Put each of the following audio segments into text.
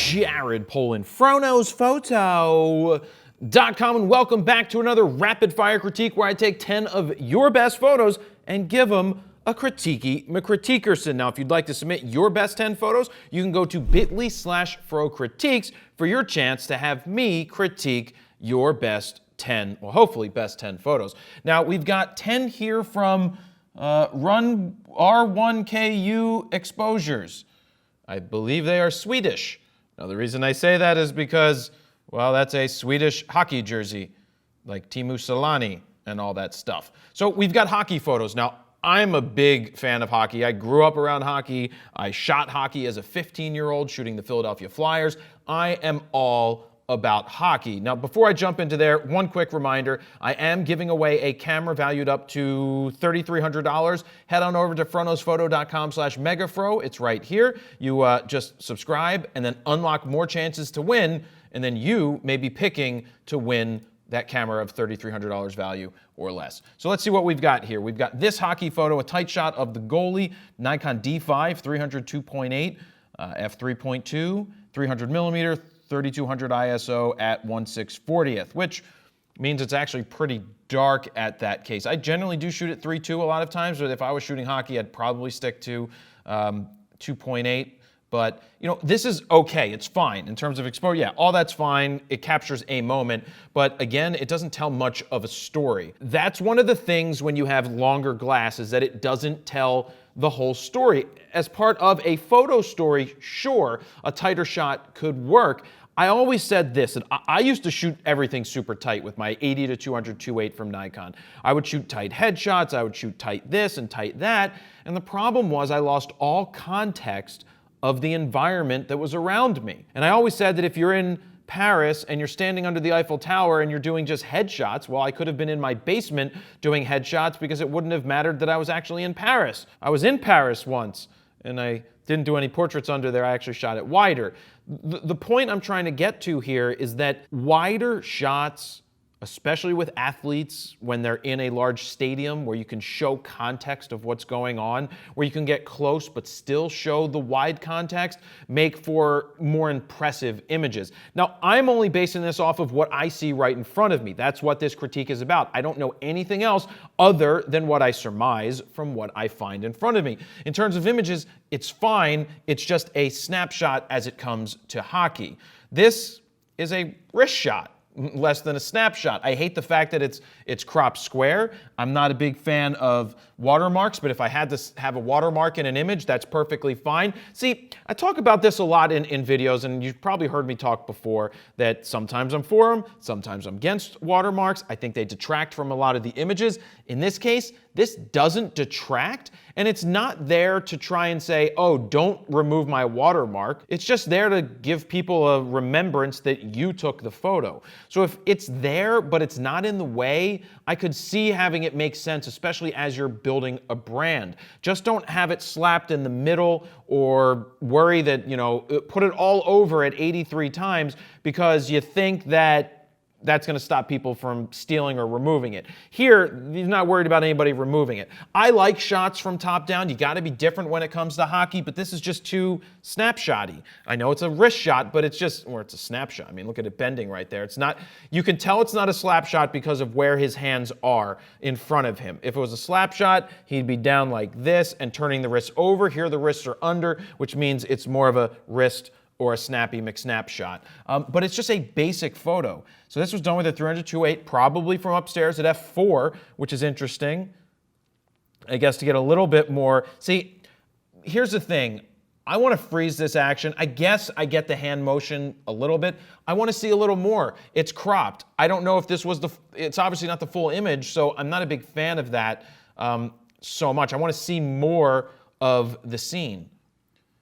Jared Polin, FroKnowsPhoto.com, and welcome back to another rapid fire critique where I take 10 of your best photos and give them a critiquey critiquerson. Now, if you'd like to submit your best 10 photos, you can go to bit.ly/FroCritiques for your chance to have me critique your best 10, well, hopefully best 10 photos. Now, we've got 10 here from Run R1KU Exposures. I believe they are Swedish. Now, the reason I say that is because, well, that's a Swedish hockey jersey, like Teemu Selanne and all that stuff. So we've got hockey photos. Now, I'm a big fan of hockey. I grew up around hockey. I shot hockey as a 15-year-old shooting the Philadelphia Flyers. I am all about hockey. Now, before I jump into there, one quick reminder, I am giving away a camera valued up to $3,300. Head on over to FroKnowsPhoto.com/megafro. It's right here. You just subscribe and then unlock more chances to win, and then you may be picking to win that camera of $3,300 value or less. So let's see what we've got here. We've got this hockey photo, a tight shot of the goalie, Nikon D5, 302.8, f3.2, 300 millimeter, 3200 ISO at 1/640th, which means it's actually pretty dark at that case. I generally do shoot at 3.2 a lot of times, but if I was shooting hockey, I'd probably stick to 2.8. But, you know, this is okay. It's fine in terms of exposure. Yeah, all that's fine. It captures a moment. But again, it doesn't tell much of a story. That's one of the things when you have longer glass is that it doesn't tell the whole story. As part of a photo story, sure, a tighter shot could work. I always said this, and I used to shoot everything super tight with my 80 to 200 2.8 from Nikon. I would shoot tight headshots, I would shoot tight this and tight that, and the problem was I lost all context of the environment that was around me. And I always said that if you're in Paris and you're standing under the Eiffel Tower and you're doing just headshots, well, I could have been in my basement doing headshots because it wouldn't have mattered that I was actually in Paris. I was in Paris once and I didn't do any portraits under there. I actually shot it wider. The point I'm trying to get to here is that wider shots, especially with athletes when they're in a large stadium where you can show context of what's going on, where you can get close but still show the wide context, make for more impressive images. Now, I'm only basing this off of what I see right in front of me. That's what this critique is about. I don't know anything else other than what I surmise from what I find in front of me. In terms of images, it's fine. It's just a snapshot as it comes to hockey. This is a wrist shot, less than a snapshot. I hate the fact that it's cropped square. I'm not a big fan of watermarks, but if I had to have a watermark in an image, that's perfectly fine. See, I talk about this a lot in videos, and you've probably heard me talk before that sometimes I'm for them, sometimes I'm against watermarks. I think they detract from a lot of the images. In this case, this doesn't detract, and it's not there to try and say, oh, don't remove my watermark. It's just there to give people a remembrance that you took the photo. So if it's there, but it's not in the way, I could see having it make sense, especially as you're building a brand. Just don't have it slapped in the middle or worry that, you know, put it all over at 83 times because you think that that's going to stop people from stealing or removing it. Here, he's not worried about anybody removing it. I like shots from top down. You got to be different when it comes to hockey, but this is just too snapshotty. I know it's a wrist shot, but it's just, or it's a snapshot. I mean, look at it bending right there. It's not, you can tell it's not a slap shot because of where his hands are in front of him. If it was a slap shot, he'd be down like this and turning the wrists over. Here, the wrists are under, which means it's more of a wrist or a snappy McSnap shot. But it's just a basic photo. So this was done with a 300 2.8, probably from upstairs at f4, which is interesting, I guess, to get a little bit more. See, here's the thing. I want to freeze this action. I guess I get the hand motion a little bit. I want to see a little more. It's cropped. I don't know if this was it's obviously not the full image, so I'm not a big fan of that so much. I want to see more of the scene.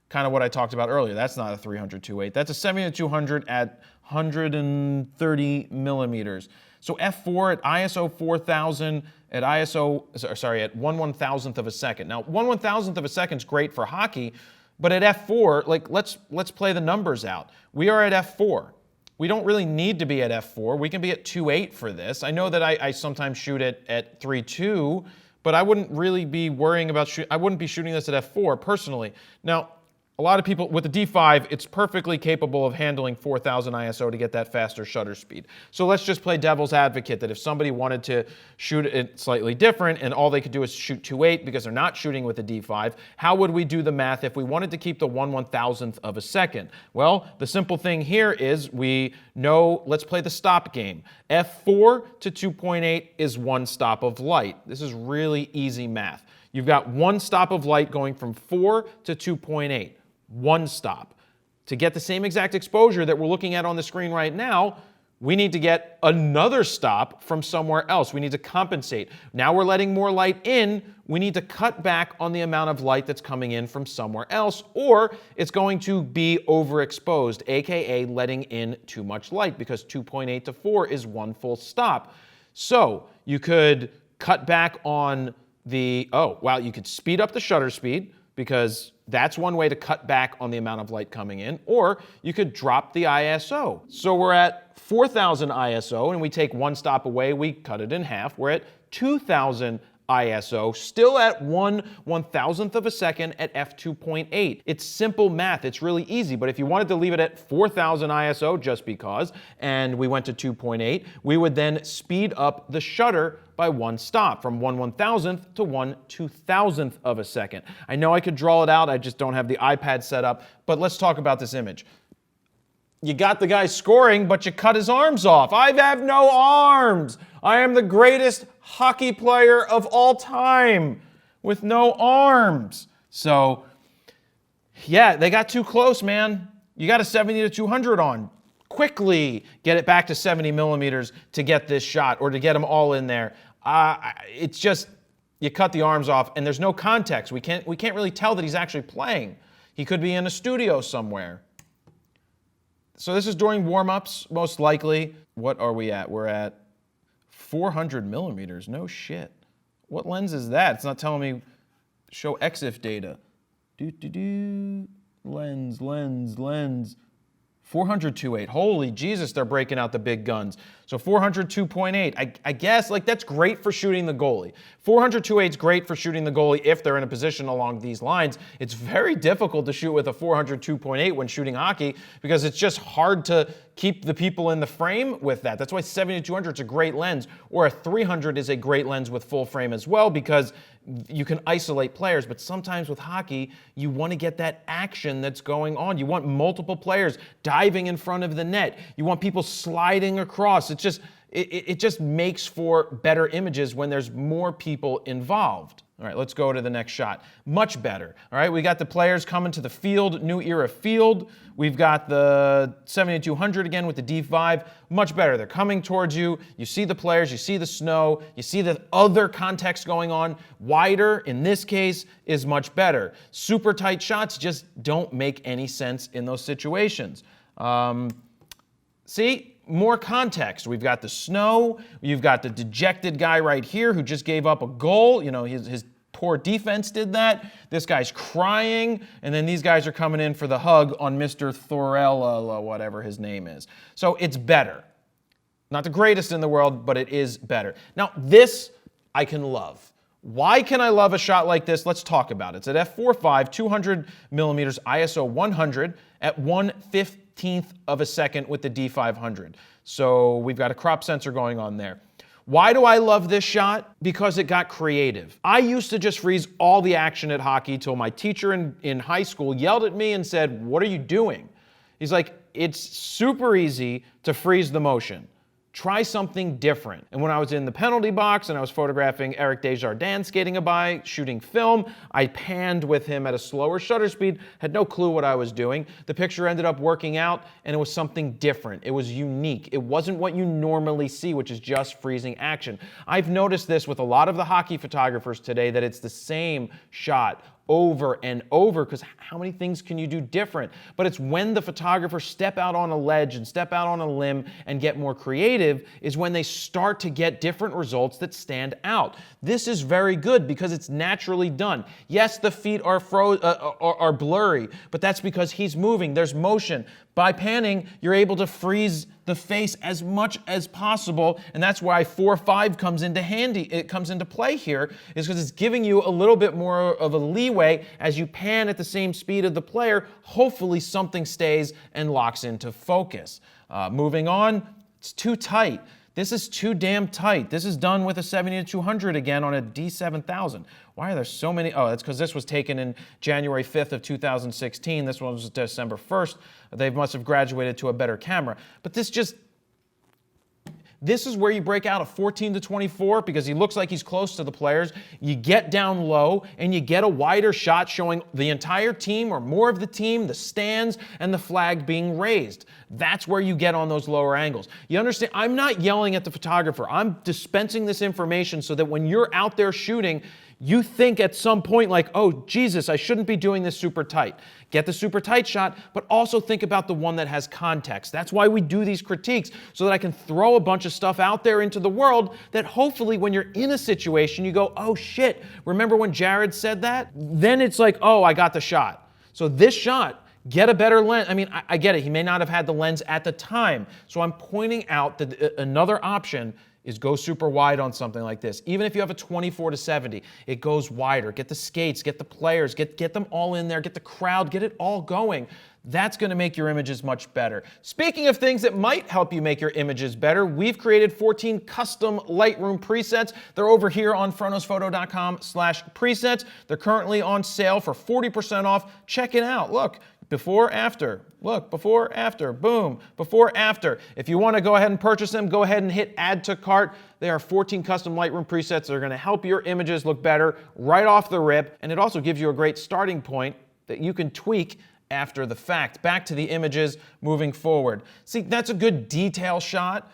Kind of what I talked about earlier. That's not a 300 2.8. That's a 70-200 at 130 millimeters. So f4 at ISO 4000 at ISO, sorry, at 1/1000th of a second. Now, 1/1000th of a second is great for hockey, but at f4, like let's play the numbers out. We are at f4. We don't really need to be at f4. We can be at 2.8 for this. I know that I sometimes shoot it at 3.2, but I wouldn't really be worrying about I wouldn't be shooting this at f4 personally. Now, A lot of people, with the D5, it's perfectly capable of handling 4000 ISO to get that faster shutter speed. So let's just play devil's advocate that if somebody wanted to shoot it slightly different and all they could do is shoot 2.8 because they're not shooting with a D5, how would we do the math if we wanted to keep the 1/1000th of a second? Well, the simple thing here is we know, let's play the stop game. F4 to 2.8 is 1 stop of light. This is really easy math. You've got 1 stop of light going from 4 to 2.8. 1 stop. To get the same exact exposure that we're looking at on the screen right now, we need to get another stop from somewhere else. We need to compensate. Now we're letting more light in. We need to cut back on the amount of light that's coming in from somewhere else, or it's going to be overexposed, aka letting in too much light, because 2.8 to 4 is 1 full stop. So you could cut back on the, you could speed up the shutter speed, because that's one way to cut back on the amount of light coming in, or you could drop the ISO. So we're at 4000 ISO, and we take 1 stop away, we cut it in half. We're at 2000 ISO, still at 1/1000th of a second at f2.8. It's simple math, it's really easy, but if you wanted to leave it at 4000 ISO just because, and we went to 2.8, we would then speed up the shutter by 1 stop, from 1/1000th to 1/2000th of a second. I know I could draw it out, I just don't have the iPad set up, but let's talk about this image. You got the guy scoring, but you cut his arms off. I have no arms. I am the greatest hockey player of all time with no arms. So, yeah, they got too close, man. You got a 70 to 200 on. Quickly get it back to 70 millimeters to get this shot, or to get them all in there. It's just, you cut the arms off, and there's no context. We can't really tell that he's actually playing. He could be in a studio somewhere. So this is during warm-ups, most likely. What are we at? We're at 400 millimeters. No shit. What lens is that? It's not telling me show EXIF data. Lens. 400 2.8. Holy Jesus, they're breaking out the big guns. So 400 2.8. I guess, like, that's great for shooting the goalie. 400 2.8 is great for shooting the goalie if they're in a position along these lines. It's very difficult to shoot with a 400 2.8 when shooting hockey, because it's just hard to keep the people in the frame with that. That's why 70 to 200 is a great lens, or a 300 is a great lens with full frame as well, because you can isolate players. But sometimes with hockey, you want to get that action that's going on. You want multiple players diving in front of the net. You want people sliding across. It just makes for better images when there's more people involved. All right, let's go to the next shot. Much better. All right, we got the players coming to the field, new era field. We've got the 70-200 again with the D5. Much better. They're coming towards you. You see the players, you see the snow, you see the other context going on. Wider, in this case, is much better. Super tight shots just don't make any sense in those situations. See? More context. We've got the snow. You've got the dejected guy right here who just gave up a goal. You know, his poor defense did that. This guy's crying, and then these guys are coming in for the hug on Mr. Thorella, whatever his name is. So it's better. Not the greatest in the world, but it is better. Now, this I can love. Why can I love a shot like this? Let's talk about it. It's at f4.5, 200 millimeters, ISO 100 at 1/15th of a second with the D500. So we've got a crop sensor going on there. Why do I love this shot? Because it got creative. I used to just freeze all the action at hockey till my teacher in high school yelled at me and said, "What are you doing?" He's like, "It's super easy to freeze the motion. Try something different." And when I was in the penalty box and I was photographing Eric Desjardins skating by, shooting film, I panned with him at a slower shutter speed, had no clue what I was doing. The picture ended up working out, and it was something different. It was unique. It wasn't what you normally see, which is just freezing action. I've noticed this with a lot of the hockey photographers today, that it's the same shot over and over, because how many things can you do different? But it's when the photographers step out on a ledge and step out on a limb and get more creative is when they start to get different results that stand out. This is very good because it's naturally done. Yes, the feet are blurry, but that's because he's moving. There's motion. By panning, you're able to freeze the face as much as possible, and that's why 4.5 comes into handy. It comes into play here, is because it's giving you a little bit more of a leeway as you pan at the same speed of the player. Hopefully something stays and locks into focus. Moving on, it's too tight. This is too damn tight. This is done with a 70-200 again on a D7000. Why are there so many? Oh, that's because this was taken in January 5th of 2016. This one was December 1st. They must have graduated to a better camera. But this is where you break out a 14-24 because he looks like he's close to the players. You get down low and you get a wider shot showing the entire team or more of the team, the stands, and the flag being raised. That's where you get on those lower angles. You understand? I'm not yelling at the photographer. I'm dispensing this information so that when you're out there shooting, you think at some point like, oh, Jesus, I shouldn't be doing this super tight. Get the super tight shot, but also think about the one that has context. That's why we do these critiques, so that I can throw a bunch of stuff out there into the world that hopefully when you're in a situation, you go, oh shit, remember when Jared said that? Then it's like, oh, I got the shot. So this shot, get a better lens. I mean, I get it. He may not have had the lens at the time. So I'm pointing out that another option is go super wide on something like this. Even if you have a 24-70, it goes wider. Get the skates, get the players, get them all in there, get the crowd, get it all going. That's going to make your images much better. Speaking of things that might help you make your images better, we've created 14 custom Lightroom presets. They're over here on FroKnowsPhoto.com/presets. They're currently on sale for 40% off. Check it out. Look. Before, after. Look, before, after. Boom. Before, after. If you want to go ahead and purchase them, go ahead and hit add to cart. There are 14 custom Lightroom presets that are going to help your images look better right off the rip. And it also gives you a great starting point that you can tweak after the fact. Back to the images moving forward. See, that's a good detail shot.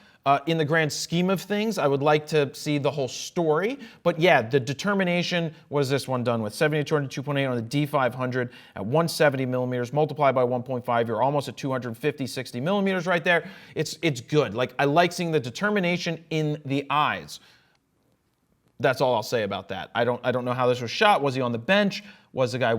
In the grand scheme of things, I would like to see the whole story. But yeah, the determination was this one done with 70-200 2.8 on the D500 at 170 millimeters, multiplied by 1.5. You're almost at 250-60 millimeters right there. It's good. Like, I like seeing the determination in the eyes. That's all I'll say about that. I don't know how this was shot. Was he on the bench? Was the guy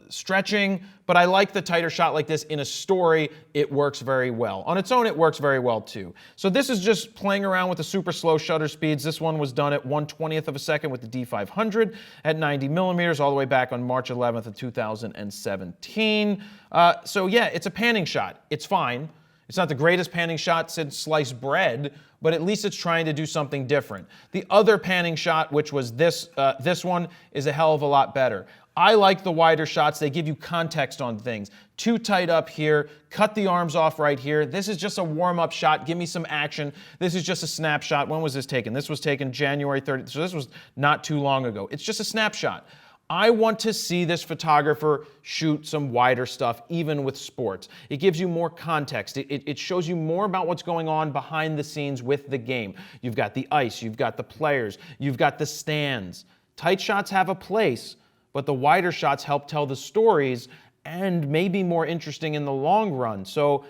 stretching? But I like the tighter shot like this in a story. It works very well. On its own, it works very well too. So this is just playing around with the super slow shutter speeds. This one was done at 1/20th of a second with the D500 at 90 millimeters all the way back on March 11th of 2017. So yeah, it's a panning shot. It's fine. It's not the greatest panning shot since sliced bread, but at least it's trying to do something different. The other panning shot, which was this one, is a hell of a lot better. I like the wider shots. They give you context on things. Too tight up here. Cut the arms off right here. This is just a warm-up shot. Give me some action. This is just a snapshot. When was this taken? This was taken January 30th. So this was not too long ago. It's just a snapshot. I want to see this photographer shoot some wider stuff, even with sports. It gives you more context. It shows you more about what's going on behind the scenes with the game. You've got the ice, you've got the players, you've got the stands. Tight shots have a place, but the wider shots help tell the stories and may be more interesting in the long run. So,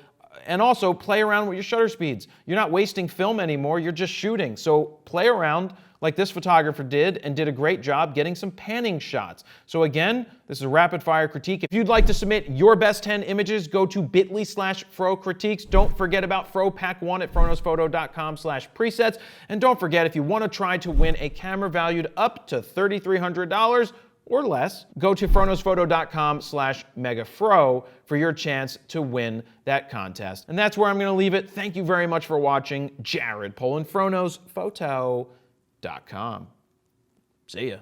and also play around with your shutter speeds. You're not wasting film anymore, you're just shooting. So play around like this photographer did and did a great job getting some panning shots. So again, this is a rapid fire critique. If you'd like to submit your best 10 images, go to bit.ly/FroCritiques. Don't forget about FroPack1 at FroKnowsPhoto.com/presets. And don't forget, if you want to try to win a camera valued up to $3,300 or less, go to FroKnowsPhoto.com/megafro for your chance to win that contest. And that's where I'm going to leave it. Thank you very much for watching. Jared Polin, FroKnowsPhoto.com. See ya.